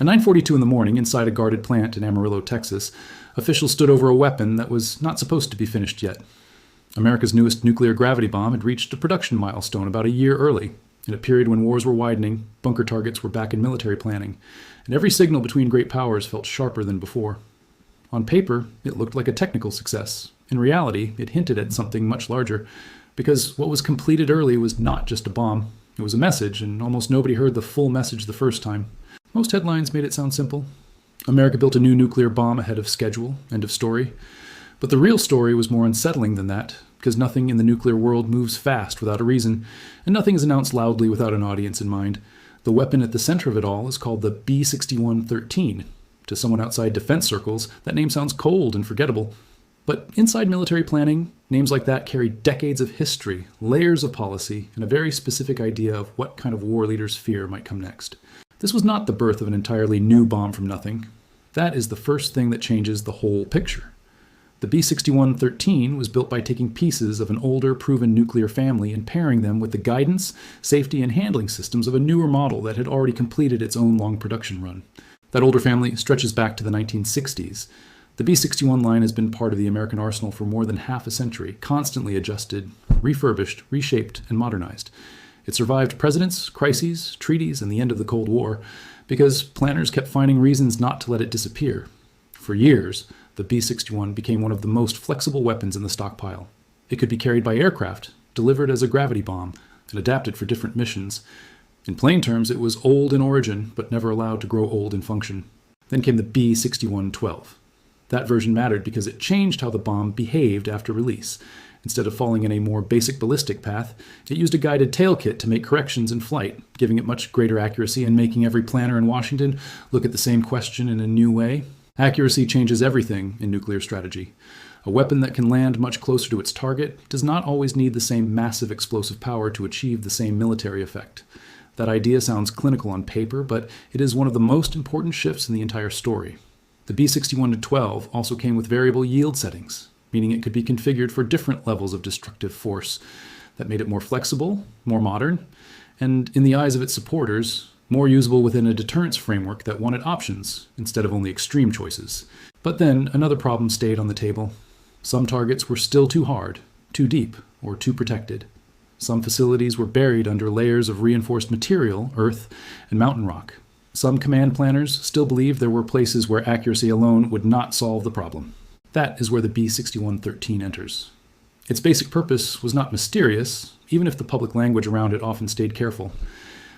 At 9:42 in the morning, inside a guarded plant in Amarillo, Texas, officials stood over a weapon that was not supposed to be finished yet. America's newest nuclear gravity bomb had reached a production milestone about a year early, in a period when wars were widening, bunker targets were back in military planning, and every signal between great powers felt sharper than before. On paper, it looked like a technical success. In reality, it hinted at something much larger, because what was completed early was not just a bomb. It was a message, and almost nobody heard the full message the first time. Most headlines made it sound simple. America built a new nuclear bomb ahead of schedule, end of story. But the real story was more unsettling than that, because nothing in the nuclear world moves fast without a reason, and nothing is announced loudly without an audience in mind. The weapon at the center of it all is called the B-6113. To someone outside defense circles, that name sounds cold and forgettable. But inside military planning, names like that carry decades of history, layers of policy, and a very specific idea of what kind of war leaders fear might come next. This was not the birth of an entirely new bomb from nothing. That is the first thing that changes the whole picture. The B-6113 was built by taking pieces of an older, proven nuclear family and pairing them with the guidance, safety, and handling systems of a newer model that had already completed its own long production run. That older family stretches back to the 1960s. The B-61 line has been part of the American arsenal for more than half a century, constantly adjusted, refurbished, reshaped, and modernized. It survived presidents, crises, treaties, and the end of the Cold War because planners kept finding reasons not to let it disappear. For years, the B-61 became one of the most flexible weapons in the stockpile. It could be carried by aircraft, delivered as a gravity bomb, and adapted for different missions. In plain terms, it was old in origin, but never allowed to grow old in function. Then came the B-6112. That version mattered because it changed how the bomb behaved after release. Instead of falling in a more basic ballistic path, it used a guided tail kit to make corrections in flight, giving it much greater accuracy and making every planner in Washington look at the same question in a new way. Accuracy changes everything in nuclear strategy. A weapon that can land much closer to its target does not always need the same massive explosive power to achieve the same military effect. That idea sounds clinical on paper, but it is one of the most important shifts in the entire story. The B-6112 also came with variable yield settings, meaning it could be configured for different levels of destructive force. That made it more flexible, more modern, and in the eyes of its supporters, more usable within a deterrence framework that wanted options instead of only extreme choices. But then another problem stayed on the table. Some targets were still too hard, too deep, or too protected. Some facilities were buried under layers of reinforced material, earth, and mountain rock. Some command planners still believed there were places where accuracy alone would not solve the problem. That is where the B-6113 enters. Its basic purpose was not mysterious, even if the public language around it often stayed careful.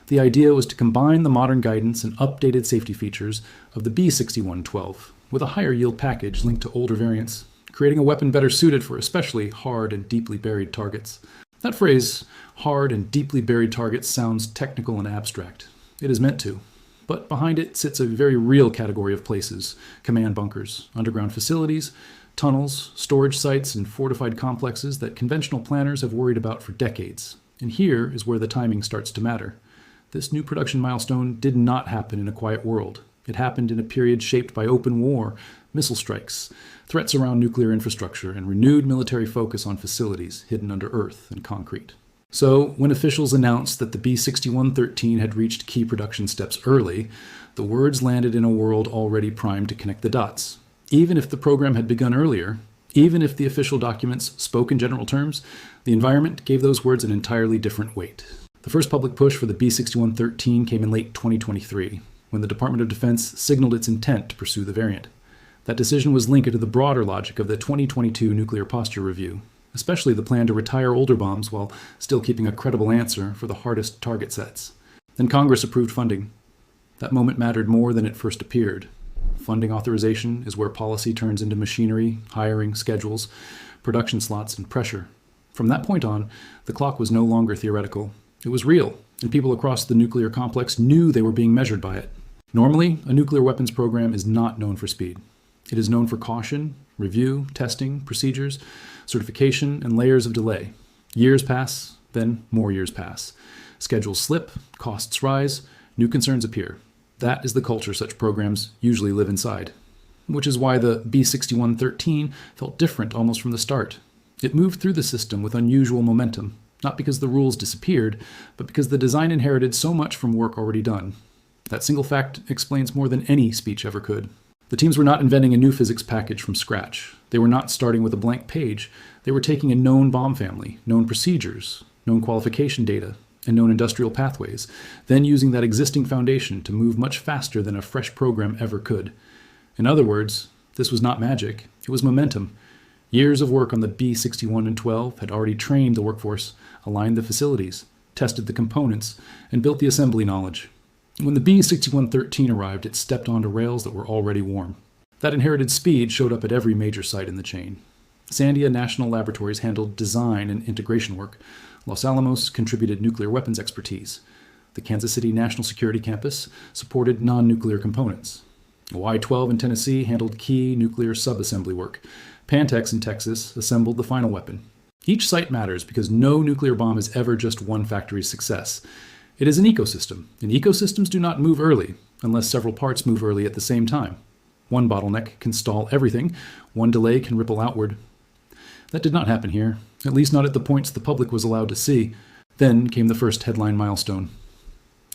The idea was to combine the modern guidance and updated safety features of the B-6112 with a higher yield package linked to older variants, creating a weapon better suited for especially hard and deeply buried targets. That phrase, hard and deeply buried targets, sounds technical and abstract. It is meant to. But behind it sits a very real category of places: command bunkers, underground facilities, tunnels, storage sites, and fortified complexes that conventional planners have worried about for decades. And here is where the timing starts to matter. This new production milestone did not happen in a quiet world. It happened in a period shaped by open war, missile strikes, threats around nuclear infrastructure, and renewed military focus on facilities hidden under earth and concrete. So, when officials announced that the B-6113 had reached key production steps early, the words landed in a world already primed to connect the dots. Even if the program had begun earlier, even if the official documents spoke in general terms, the environment gave those words an entirely different weight. The first public push for the B-6113 came in late 2023, when the Department of Defense signaled its intent to pursue the variant. That decision was linked to the broader logic of the 2022 Nuclear Posture Review, especially the plan to retire older bombs while still keeping a credible answer for the hardest target sets. Then Congress approved funding. That moment mattered more than it first appeared. Funding authorization is where policy turns into machinery, hiring, schedules, production slots, and pressure. From that point on, the clock was no longer theoretical. It was real, and people across the nuclear complex knew they were being measured by it. Normally, a nuclear weapons program is not known for speed. It is known for caution, review, testing, procedures, certification, and layers of delay. Years pass, then more years pass. Schedules slip, costs rise, new concerns appear. That is the culture such programs usually live inside. Which is why the B-6113 felt different almost from the start. It moved through the system with unusual momentum, not because the rules disappeared, but because the design inherited so much from work already done. That single fact explains more than any speech ever could. The teams were not inventing a new physics package from scratch. They were not starting with a blank page. They were taking a known bomb family, known procedures, known qualification data, and known industrial pathways, then using that existing foundation to move much faster than a fresh program ever could. In other words, this was not magic, it was momentum. Years of work on the B-61 and 12 had already trained the workforce, aligned the facilities, tested the components, and built the assembly knowledge. When the B-6113 arrived, it stepped onto rails that were already warm. That inherited speed showed up at every major site in the chain. Sandia National Laboratories handled design and integration work. Los Alamos contributed nuclear weapons expertise. The Kansas City National Security Campus supported non-nuclear components. Y-12 in Tennessee handled key nuclear subassembly work. Pantex in Texas assembled the final weapon. Each site matters because no nuclear bomb is ever just one factory's success. It is an ecosystem, and ecosystems do not move early unless several parts move early at the same time. One bottleneck can stall everything, one delay can ripple outward. That did not happen here, at least not at the points the public was allowed to see. Then came the first headline milestone.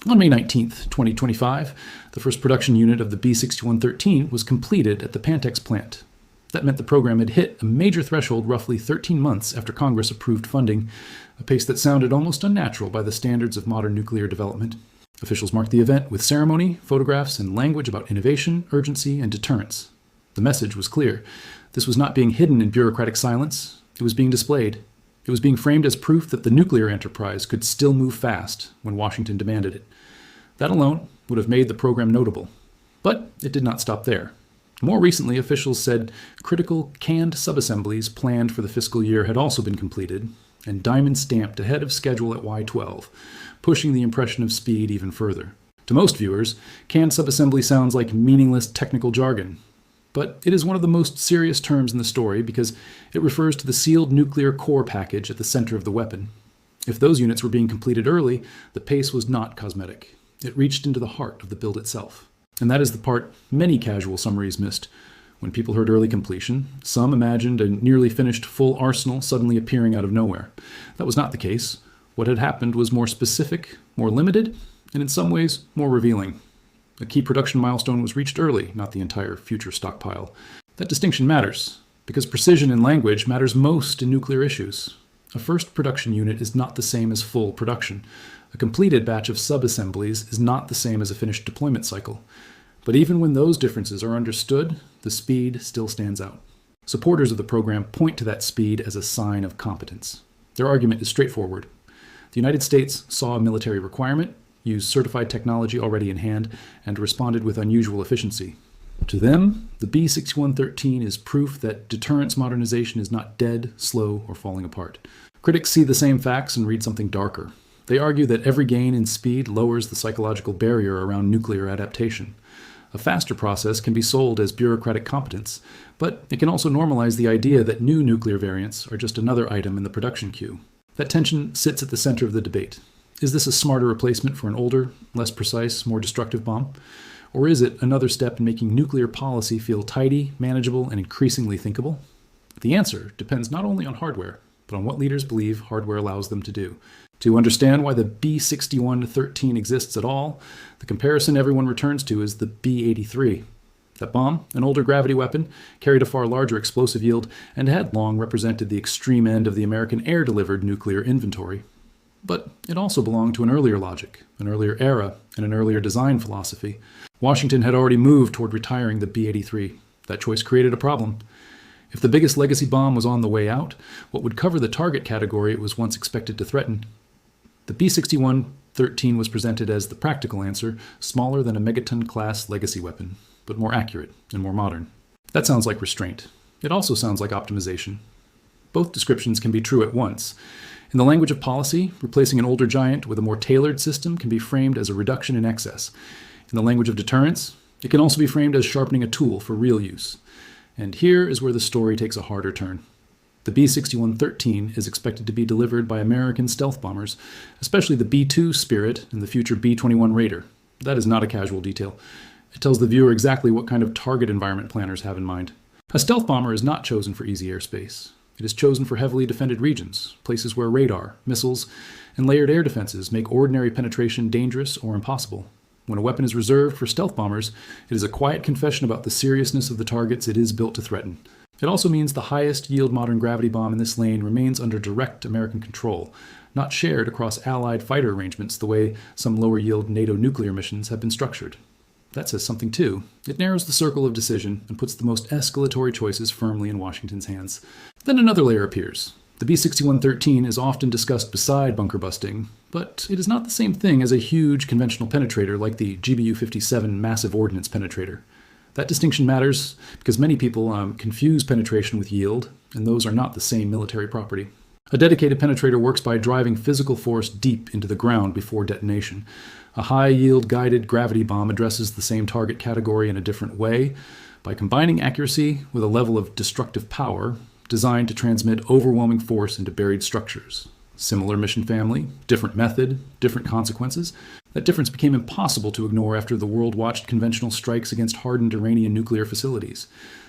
On May 19, 2025, the first production unit of the B-6113 was completed at the Pantex plant. That meant the program had hit a major threshold roughly 13 months after Congress approved funding, a pace that sounded almost unnatural by the standards of modern nuclear development. Officials marked the event with ceremony, photographs, and language about innovation, urgency, and deterrence. The message was clear. This was not being hidden in bureaucratic silence. It was being displayed. It was being framed as proof that the nuclear enterprise could still move fast when Washington demanded it. That alone would have made the program notable. But it did not stop there. More recently, officials said critical canned subassemblies planned for the fiscal year had also been completed and diamond stamped ahead of schedule at Y-12, pushing the impression of speed even further. To most viewers, canned subassembly sounds like meaningless technical jargon, but it is one of the most serious terms in the story because it refers to the sealed nuclear core package at the center of the weapon. If those units were being completed early, the pace was not cosmetic. It reached into the heart of the build itself. And that is the part many casual summaries missed. When people heard early completion, some imagined a nearly finished full arsenal suddenly appearing out of nowhere. That was not the case. What had happened was more specific, more limited, and in some ways, more revealing. A key production milestone was reached early, not the entire future stockpile. That distinction matters, because precision in language matters most in nuclear issues. A first production unit is not the same as full production. A completed batch of subassemblies is not the same as a finished deployment cycle. But even when those differences are understood, the speed still stands out. Supporters of the program point to that speed as a sign of competence. Their argument is straightforward. The United States saw a military requirement, used certified technology already in hand, and responded with unusual efficiency. To them, the B-6113 is proof that deterrence modernization is not dead, slow, or falling apart. Critics see the same facts and read something darker. They argue that every gain in speed lowers the psychological barrier around nuclear adaptation. A faster process can be sold as bureaucratic competence, but it can also normalize the idea that new nuclear variants are just another item in the production queue. That tension sits at the center of the debate. Is this a smarter replacement for an older, less precise, more destructive bomb? Or is it another step in making nuclear policy feel tidy, manageable, and increasingly thinkable? The answer depends not only on hardware, but on what leaders believe hardware allows them to do. To understand why the B-6113 exists at all, the comparison everyone returns to is the B-83. That bomb, an older gravity weapon, carried a far larger explosive yield and had long represented the extreme end of the American air-delivered nuclear inventory. But it also belonged to an earlier logic, an earlier era, and an earlier design philosophy. Washington had already moved toward retiring the B-83. That choice created a problem. If the biggest legacy bomb was on the way out, what would cover the target category it was once expected to threaten? The B-6113 was presented as the practical answer, smaller than a megaton-class legacy weapon, but more accurate and more modern. That sounds like restraint. It also sounds like optimization. Both descriptions can be true at once. In the language of policy, replacing an older giant with a more tailored system can be framed as a reduction in excess. In the language of deterrence, it can also be framed as sharpening a tool for real use. And here is where the story takes a harder turn. The B-6113 is expected to be delivered by American stealth bombers, especially the B-2 Spirit and the future B-21 Raider. That is not a casual detail. It tells the viewer exactly what kind of target environment planners have in mind. A stealth bomber is not chosen for easy airspace. It is chosen for heavily defended regions, places where radar, missiles, and layered air defenses make ordinary penetration dangerous or impossible. When a weapon is reserved for stealth bombers, it is a quiet confession about the seriousness of the targets it is built to threaten. It also means the highest yield modern gravity bomb in this lane remains under direct American control, not shared across Allied fighter arrangements the way some lower yield NATO nuclear missions have been structured. That says something too. It narrows the circle of decision and puts the most escalatory choices firmly in Washington's hands. Then another layer appears. The B-6113 is often discussed beside bunker busting, but it is not the same thing as a huge conventional penetrator like the GBU-57 massive ordnance penetrator. That distinction matters because many people confuse penetration with yield, and those are not the same military property. A dedicated penetrator works by driving physical force deep into the ground before detonation. A high-yield guided gravity bomb addresses the same target category in a different way by combining accuracy with a level of destructive power designed to transmit overwhelming force into buried structures. Similar mission family, different method, different consequences. That difference became impossible to ignore after the world watched conventional strikes against hardened Iranian nuclear facilities.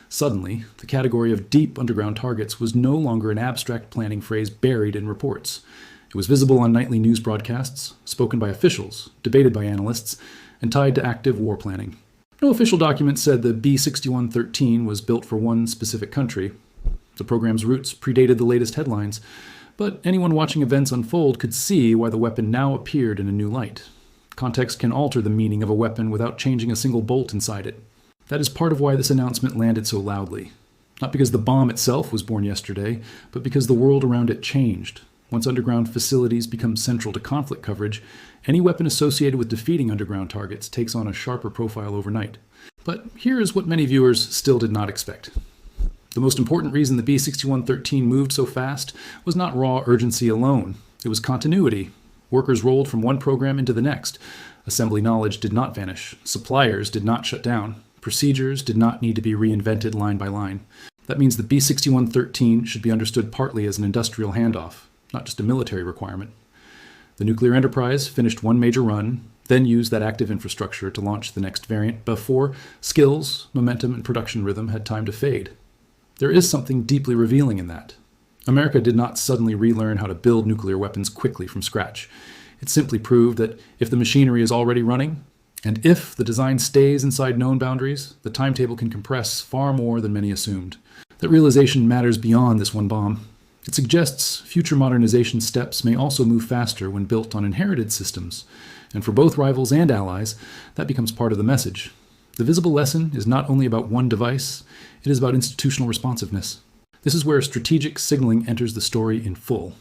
Suddenly, the category of deep underground targets was no longer an abstract planning phrase buried in reports. It was visible on nightly news broadcasts, spoken by officials, debated by analysts, and tied to active war planning. No official document said the B-6113 was built for one specific country. The program's roots predated the latest headlines, but anyone watching events unfold could see why the weapon now appeared in a new light. Context can alter the meaning of a weapon without changing a single bolt inside it. That is part of why this announcement landed so loudly. Not because the bomb itself was born yesterday, but because the world around it changed. Once underground facilities become central to conflict coverage, any weapon associated with defeating underground targets takes on a sharper profile overnight. But here is what many viewers still did not expect. The most important reason the B-6113 moved so fast was not raw urgency alone. It was continuity. Workers rolled from one program into the next. Assembly knowledge did not vanish. Suppliers did not shut down. Procedures did not need to be reinvented line by line. That means the B-6113 should be understood partly as an industrial handoff, not just a military requirement. The nuclear enterprise finished one major run, then used that active infrastructure to launch the next variant before skills, momentum, and production rhythm had time to fade. There is something deeply revealing in that. America did not suddenly relearn how to build nuclear weapons quickly from scratch. It simply proved that if the machinery is already running, and if the design stays inside known boundaries, the timetable can compress far more than many assumed. That realization matters beyond this one bomb. It suggests future modernization steps may also move faster when built on inherited systems, and for both rivals and allies, that becomes part of the message. The visible lesson is not only about one device, it is about institutional responsiveness. This is where strategic signaling enters the story in full.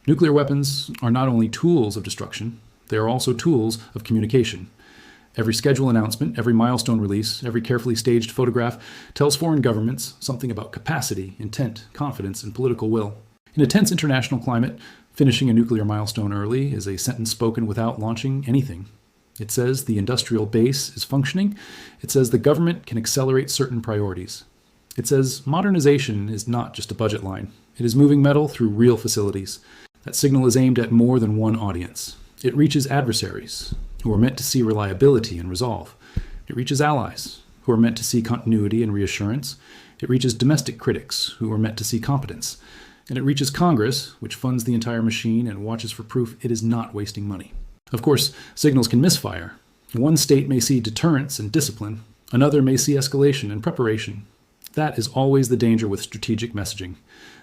Nuclear weapons are not only tools of destruction, they are also tools of communication. Every schedule announcement, every milestone release, every carefully staged photograph tells foreign governments something about capacity, intent, confidence, and political will. In a tense international climate, finishing a nuclear milestone early is a sentence spoken without launching anything. It says the industrial base is functioning. It says the government can accelerate certain priorities. It says modernization is not just a budget line. It is moving metal through real facilities. That signal is aimed at more than one audience. It reaches adversaries, who are meant to see reliability and resolve. It reaches allies, who are meant to see continuity and reassurance. It reaches domestic critics, who are meant to see competence. And it reaches Congress, which funds the entire machine and watches for proof it is not wasting money. Of course, signals can misfire. One state may see deterrence and discipline. Another may see escalation and preparation. That is always the danger with strategic messaging.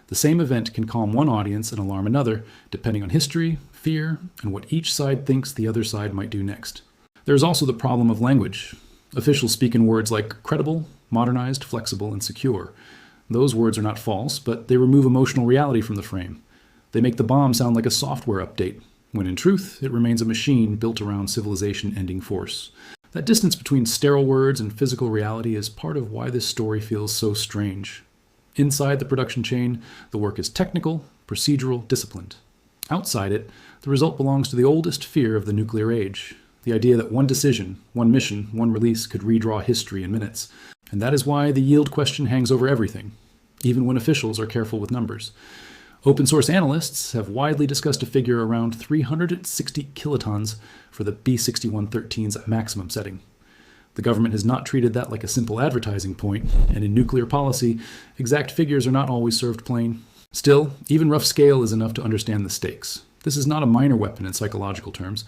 The same event can calm one audience and alarm another, depending on history, fear, and what each side thinks the other side might do next. There is also the problem of language. Officials speak in words like credible, modernized, flexible, and secure. Those words are not false, but they remove emotional reality from the frame. They make the bomb sound like a software update, when in truth, it remains a machine built around civilization-ending force. That distance between sterile words and physical reality is part of why this story feels so strange. Inside the production chain, the work is technical, procedural, disciplined. Outside it, the result belongs to the oldest fear of the nuclear age, the idea that one decision, one mission, one release could redraw history in minutes. And that is why the yield question hangs over everything, even when officials are careful with numbers. Open source analysts have widely discussed a figure around 360 kilotons for the B-6113's maximum setting. The government has not treated that like a simple advertising point, and in nuclear policy, exact figures are not always served plain. Still, even rough scale is enough to understand the stakes. This is not a minor weapon in psychological terms.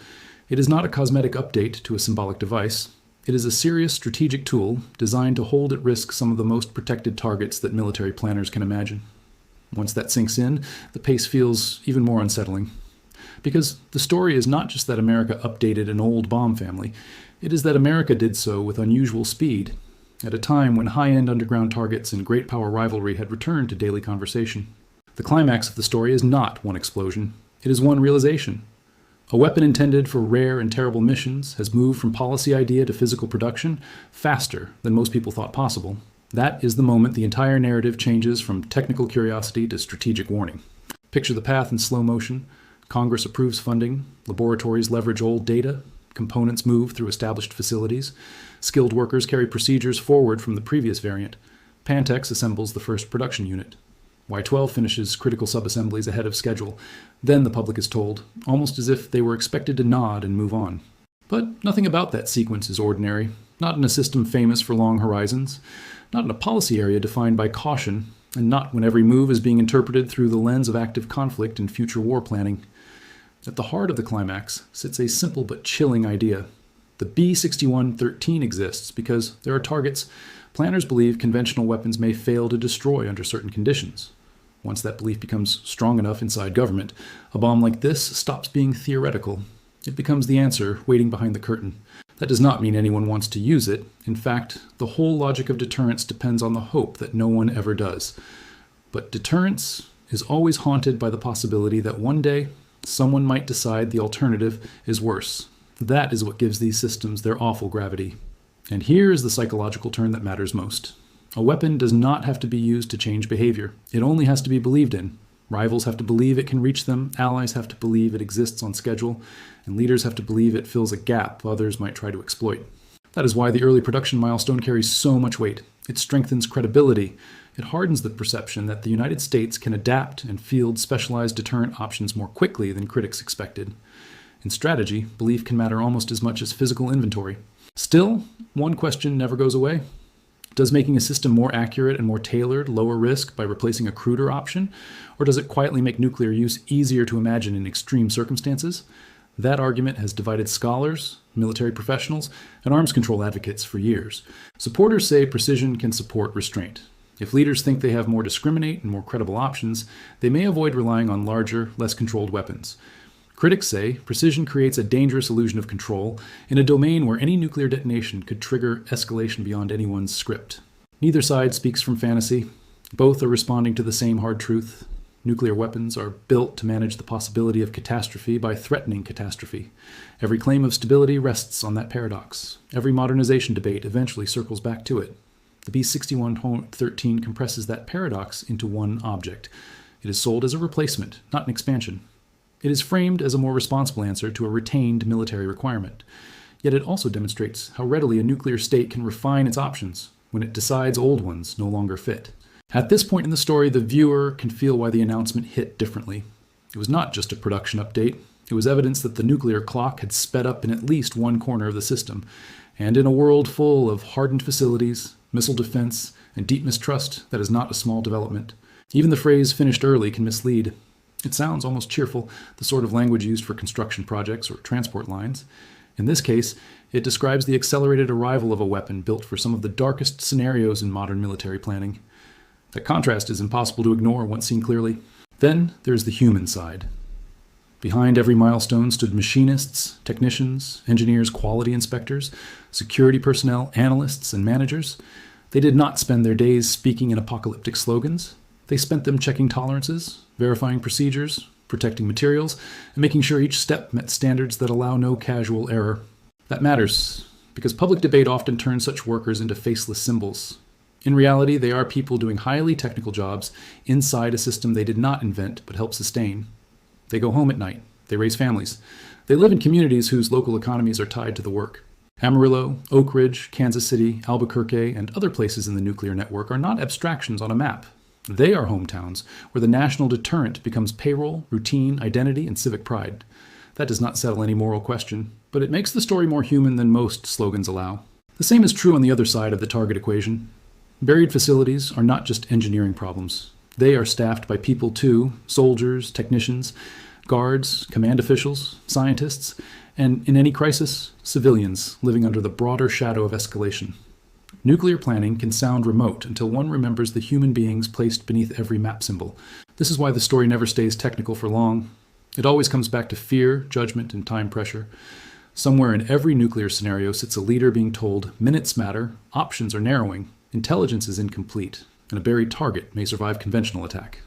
It is not a cosmetic update to a symbolic device. It is a serious strategic tool designed to hold at risk some of the most protected targets that military planners can imagine. Once that sinks in, the pace feels even more unsettling. Because the story is not just that America updated an old bomb family, it is that America did so with unusual speed, at a time when high-end underground targets and great power rivalry had returned to daily conversation. The climax of the story is not one explosion, it is one realization. A weapon intended for rare and terrible missions has moved from policy idea to physical production faster than most people thought possible. That is the moment the entire narrative changes from technical curiosity to strategic warning. Picture the path in slow motion. Congress approves funding, laboratories leverage old data, components move through established facilities, skilled workers carry procedures forward from the previous variant, Pantex assembles the first production unit. Y-12 finishes critical subassemblies ahead of schedule. Then the public is told, almost as if they were expected to nod and move on. But nothing about that sequence is ordinary, not in a system famous for long horizons, not in a policy area defined by caution, and not when every move is being interpreted through the lens of active conflict and future war planning. At the heart of the climax sits a simple but chilling idea. The B-6113 exists because there are targets planners believe conventional weapons may fail to destroy under certain conditions. Once that belief becomes strong enough inside government, a bomb like this stops being theoretical. It becomes the answer waiting behind the curtain. That does not mean anyone wants to use it. In fact, the whole logic of deterrence depends on the hope that no one ever does. But deterrence is always haunted by the possibility that one day someone might decide the alternative is worse. That is what gives these systems their awful gravity. And here is the psychological turn that matters most. A weapon does not have to be used to change behavior. It only has to be believed in. Rivals have to believe it can reach them, allies have to believe it exists on schedule, and leaders have to believe it fills a gap others might try to exploit. That is why the early production milestone carries so much weight. It strengthens credibility. It hardens the perception that the United States can adapt and field specialized deterrent options more quickly than critics expected. In strategy, belief can matter almost as much as physical inventory. Still, one question never goes away. Does making a system more accurate and more tailored lower risk by replacing a cruder option? Or does it quietly make nuclear use easier to imagine in extreme circumstances? That argument has divided scholars, military professionals, and arms control advocates for years. Supporters say precision can support restraint. If leaders think they have more discriminate and more credible options, they may avoid relying on larger, less controlled weapons. Critics say precision creates a dangerous illusion of control in a domain where any nuclear detonation could trigger escalation beyond anyone's script. Neither side speaks from fantasy. Both are responding to the same hard truth. Nuclear weapons are built to manage the possibility of catastrophe by threatening catastrophe. Every claim of stability rests on that paradox. Every modernization debate eventually circles back to it. The B-6113 compresses that paradox into one object. It is sold as a replacement, not an expansion. It is framed as a more responsible answer to a retained military requirement. Yet it also demonstrates how readily a nuclear state can refine its options when it decides old ones no longer fit. At this point in the story, the viewer can feel why the announcement hit differently. It was not just a production update. It was evidence that the nuclear clock had sped up in at least one corner of the system. And in a world full of hardened facilities, missile defense, and deep mistrust, that is not a small development. Even the phrase "finished early" can mislead. It sounds almost cheerful, the sort of language used for construction projects or transport lines. In this case, it describes the accelerated arrival of a weapon built for some of the darkest scenarios in modern military planning. That contrast is impossible to ignore once seen clearly. Then there's the human side. Behind every milestone stood machinists, technicians, engineers, quality inspectors, security personnel, analysts, and managers. They did not spend their days speaking in apocalyptic slogans. They spent them checking tolerances, verifying procedures, protecting materials, and making sure each step met standards that allow no casual error. That matters, because public debate often turns such workers into faceless symbols. In reality, they are people doing highly technical jobs inside a system they did not invent but help sustain. They go home at night. They raise families. They live in communities whose local economies are tied to the work. Amarillo, Oak Ridge, Kansas City, Albuquerque, and other places in the nuclear network are not abstractions on a map. They are hometowns where the national deterrent becomes payroll, routine, identity, and civic pride. That does not settle any moral question, but it makes the story more human than most slogans allow. The same is true on the other side of the target equation. Buried facilities are not just engineering problems. They are staffed by people too, soldiers, technicians, guards, command officials, scientists, And in any crisis, civilians living under the broader shadow of escalation. Nuclear planning can sound remote until one remembers the human beings placed beneath every map symbol. This is why the story never stays technical for long. It always comes back to fear, judgment, and time pressure. Somewhere in every nuclear scenario sits a leader being told minutes matter, options are narrowing, intelligence is incomplete, and a buried target may survive conventional attack.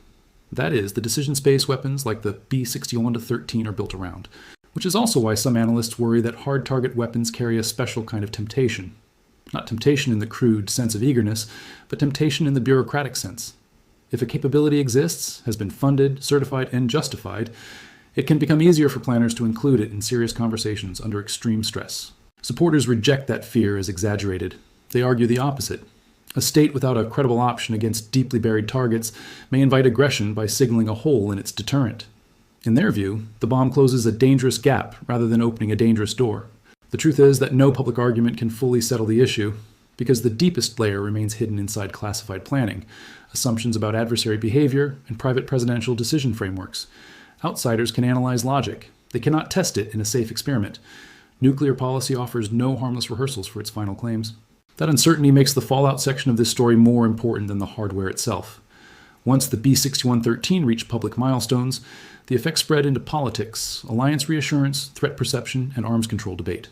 That is, the decision space weapons like the B-61-13 are built around, which is also why some analysts worry that hard target weapons carry a special kind of temptation. Not temptation in the crude sense of eagerness, but temptation in the bureaucratic sense. If a capability exists, has been funded, certified, and justified, it can become easier for planners to include it in serious conversations under extreme stress. Supporters reject that fear as exaggerated. They argue the opposite. A state without a credible option against deeply buried targets may invite aggression by signaling a hole in its deterrent. In their view, the bomb closes a dangerous gap rather than opening a dangerous door. The truth is that no public argument can fully settle the issue, because the deepest layer remains hidden inside classified planning, assumptions about adversary behavior, and private presidential decision frameworks. Outsiders can analyze logic. They cannot test it in a safe experiment. Nuclear policy offers no harmless rehearsals for its final claims. That uncertainty makes the fallout section of this story more important than the hardware itself. Once the B-61-13 reached public milestones, the effects spread into politics, alliance reassurance, threat perception, and arms control debate.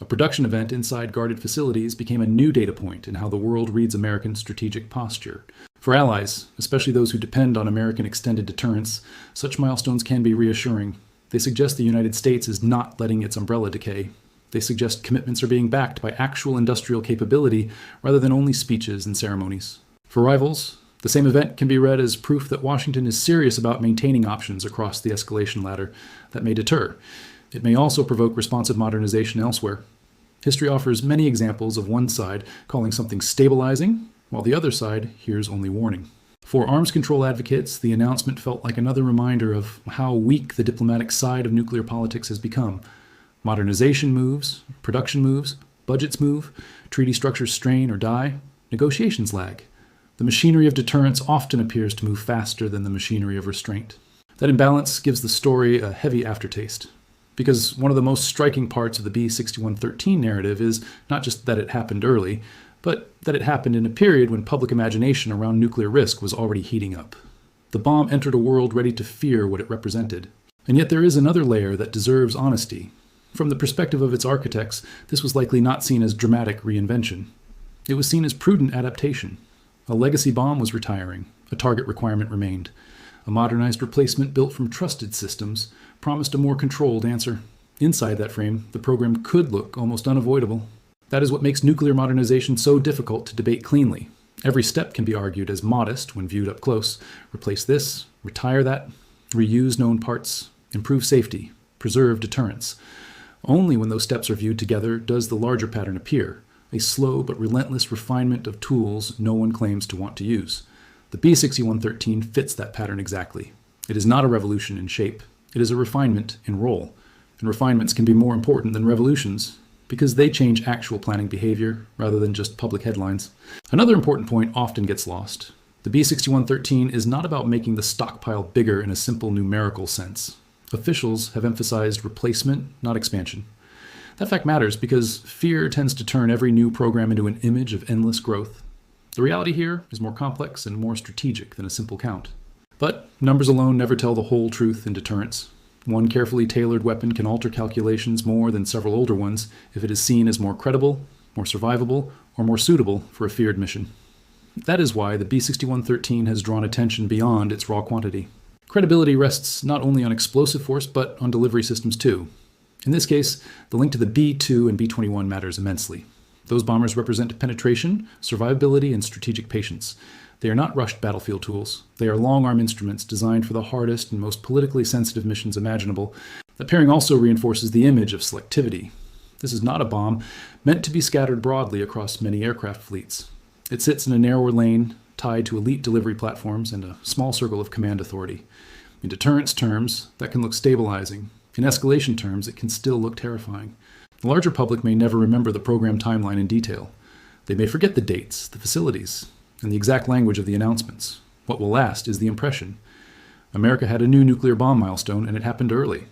A production event inside guarded facilities became a new data point in how the world reads American strategic posture. For allies, especially those who depend on American extended deterrence, such milestones can be reassuring. They suggest the United States is not letting its umbrella decay. They suggest commitments are being backed by actual industrial capability rather than only speeches and ceremonies. For rivals, the same event can be read as proof that Washington is serious about maintaining options across the escalation ladder that may deter. It may also provoke responsive modernization elsewhere. History offers many examples of one side calling something stabilizing, while the other side hears only warning. For arms control advocates, the announcement felt like another reminder of how weak the diplomatic side of nuclear politics has become. Modernization moves, production moves, budgets move, treaty structures strain or die, negotiations lag. The machinery of deterrence often appears to move faster than the machinery of restraint. That imbalance gives the story a heavy aftertaste, because one of the most striking parts of the B-61-13 narrative is not just that it happened early, but that it happened in a period when public imagination around nuclear risk was already heating up. The bomb entered a world ready to fear what it represented. And yet there is another layer that deserves honesty. From the perspective of its architects, this was likely not seen as dramatic reinvention. It was seen as prudent adaptation. A legacy bomb was retiring. A target requirement remained. A modernized replacement built from trusted systems promised a more controlled answer. Inside that frame, the program could look almost unavoidable. That is what makes nuclear modernization so difficult to debate cleanly. Every step can be argued as modest when viewed up close. Replace this, retire that, reuse known parts, improve safety, preserve deterrence. Only when those steps are viewed together does the larger pattern appear, a slow but relentless refinement of tools no one claims to want to use. The B-61-13 fits that pattern exactly. It is not a revolution in shape. It is a refinement in role. And refinements can be more important than revolutions because they change actual planning behavior rather than just public headlines. Another important point often gets lost. The B-61-13 is not about making the stockpile bigger in a simple numerical sense. Officials have emphasized replacement, not expansion. That fact matters because fear tends to turn every new program into an image of endless growth. The reality here is more complex and more strategic than a simple count. But numbers alone never tell the whole truth in deterrence. One carefully tailored weapon can alter calculations more than several older ones if it is seen as more credible, more survivable, or more suitable for a feared mission. That is why the B-61-13 has drawn attention beyond its raw quantity. Credibility rests not only on explosive force, but on delivery systems too. In this case, the link to the B-2 and B-21 matters immensely. Those bombers represent penetration, survivability, and strategic patience. They are not rushed battlefield tools. They are long-arm instruments designed for the hardest and most politically sensitive missions imaginable. That pairing also reinforces the image of selectivity. This is not a bomb meant to be scattered broadly across many aircraft fleets. It sits in a narrower lane, tied to elite delivery platforms and a small circle of command authority. In deterrence terms, that can look stabilizing. In escalation terms, it can still look terrifying. The larger public may never remember the program timeline in detail. They may forget the dates, the facilities, and the exact language of the announcements. What will last is the impression. America had a new nuclear bomb milestone, and it happened early.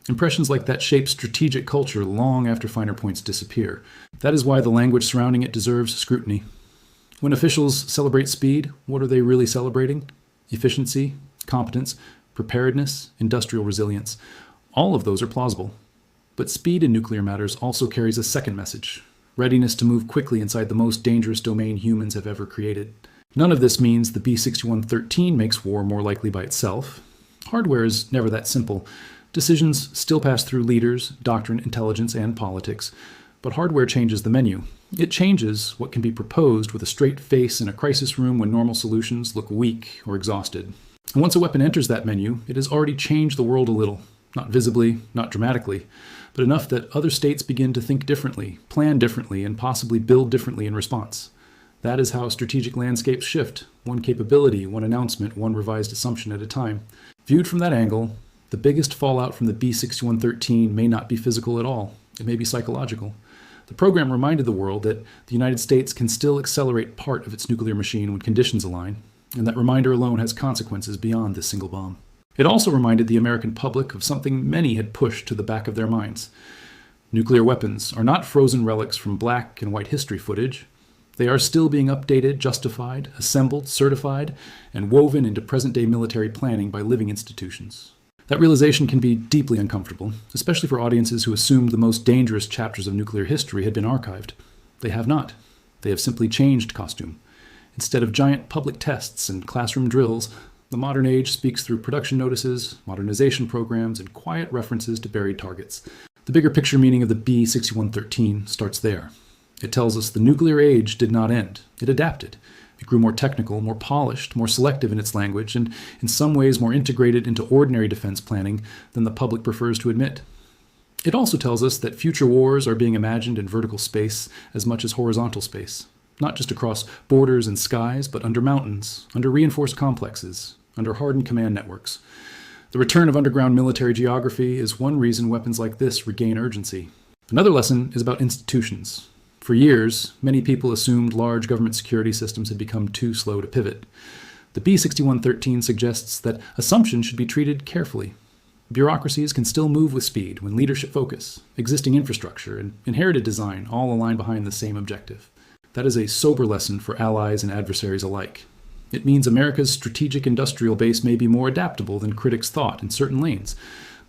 Impressions like that shape strategic culture long after finer points disappear. That is why the language surrounding it deserves scrutiny. When officials celebrate speed, what are they really celebrating? Efficiency, competence, preparedness, industrial resilience. All of those are plausible. But speed in nuclear matters also carries a second message: readiness to move quickly inside the most dangerous domain humans have ever created. None of this means the B-6113 makes war more likely by itself. Hardware is never that simple. Decisions still pass through leaders, doctrine, intelligence, and politics. But hardware changes the menu. It changes what can be proposed with a straight face in a crisis room when normal solutions look weak or exhausted. And once a weapon enters that menu, it has already changed the world a little. Not visibly, not dramatically, but enough that other states begin to think differently, plan differently, and possibly build differently in response. That is how strategic landscapes shift, one capability, one announcement, one revised assumption at a time. Viewed from that angle, the biggest fallout from the B-6113 may not be physical at all. It may be psychological. The program reminded the world that the United States can still accelerate part of its nuclear machine when conditions align, and that reminder alone has consequences beyond this single bomb. It also reminded the American public of something many had pushed to the back of their minds. Nuclear weapons are not frozen relics from black and white history footage. They are still being updated, justified, assembled, certified, and woven into present-day military planning by living institutions. That realization can be deeply uncomfortable, especially for audiences who assumed the most dangerous chapters of nuclear history had been archived. They have not. They have simply changed costume. Instead of giant public tests and classroom drills, the modern age speaks through production notices, modernization programs, and quiet references to buried targets. The bigger picture meaning of the B-6113 starts there. It tells us the nuclear age did not end. It adapted. It grew more technical, more polished, more selective in its language, and in some ways more integrated into ordinary defense planning than the public prefers to admit. It also tells us that future wars are being imagined in vertical space as much as horizontal space, not just across borders and skies, but under mountains, under reinforced complexes, under hardened command networks. The return of underground military geography is one reason weapons like this regain urgency. Another lesson is about institutions. For years, many people assumed large government security systems had become too slow to pivot. The B-6113 suggests that assumptions should be treated carefully. Bureaucracies can still move with speed when leadership focus, existing infrastructure, and inherited design all align behind the same objective. That is a sober lesson for allies and adversaries alike. It means America's strategic industrial base may be more adaptable than critics thought in certain lanes,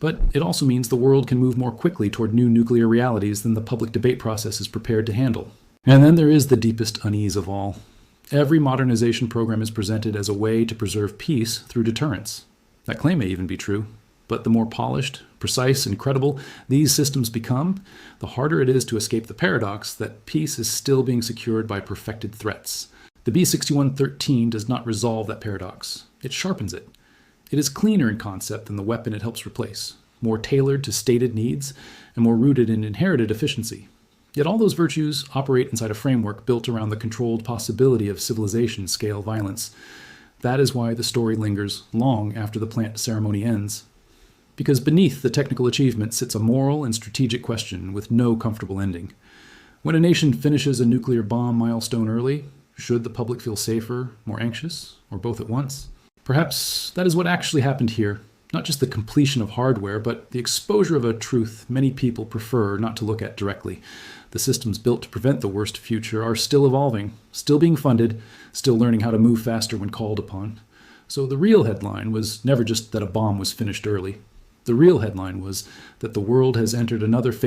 but it also means the world can move more quickly toward new nuclear realities than the public debate process is prepared to handle. And then there is the deepest unease of all. Every modernization program is presented as a way to preserve peace through deterrence. That claim may even be true, but the more polished, precise, and credible these systems become, the harder it is to escape the paradox that peace is still being secured by perfected threats. The B-6113 does not resolve that paradox. It sharpens it. It is cleaner in concept than the weapon it helps replace, more tailored to stated needs, and more rooted in inherited efficiency. Yet all those virtues operate inside a framework built around the controlled possibility of civilization-scale violence. That is why the story lingers long after the plant ceremony ends. Because beneath the technical achievement sits a moral and strategic question with no comfortable ending. When a nation finishes a nuclear bomb milestone early, should the public feel safer, more anxious, or both at once? Perhaps that is what actually happened here. Not just the completion of hardware, but the exposure of a truth many people prefer not to look at directly. The systems built to prevent the worst future are still evolving, still being funded, still learning how to move faster when called upon. So the real headline was never just that a bomb was finished early. The real headline was that the world has entered another phase